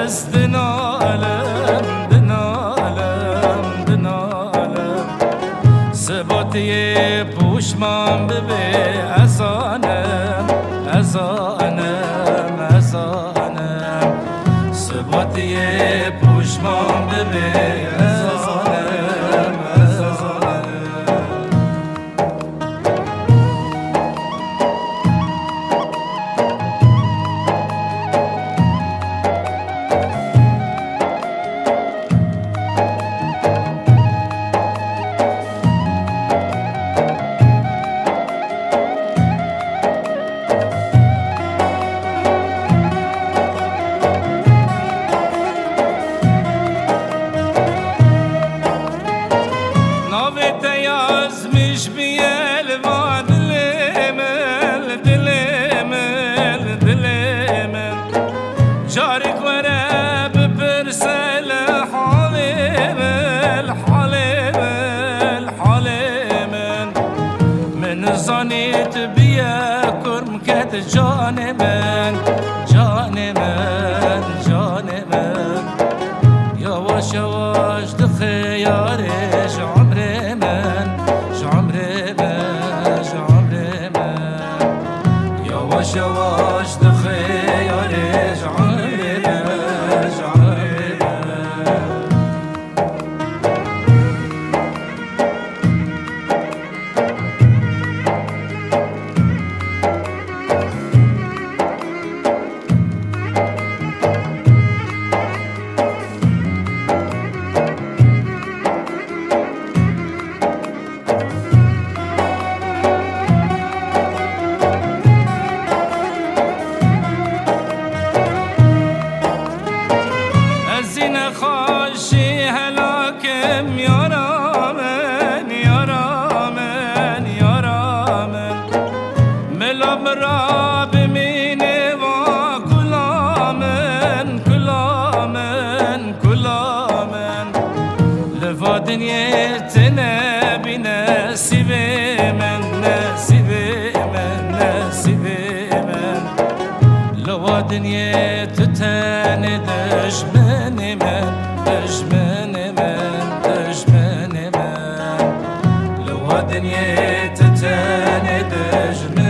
از دنالم دنالم دنالم سباتی پوشمان ببی ازانم ازانم ازانم سباتی پوشمان ببی ازانم ازانم yazmış bir el var dilemel dilemel dilemel Carik vere bipırsel halimel halimel halimel Men zanit biye kurm ket canemen canemen canemen Yavaş yavaş dıkhiyariş yavaş yavaş dıkhiyariş amrimeş amrimeş خاشي هلاكم يا رامن يا رامن يا رامن ملام راب ميني وكلامن كلامن كلامن لفا دنيتنا بنسيبي من نسيبي من نسيبي من لوا دنيت تاني دشمني من دشمني من دشمني من لو دنيت تاني دشمني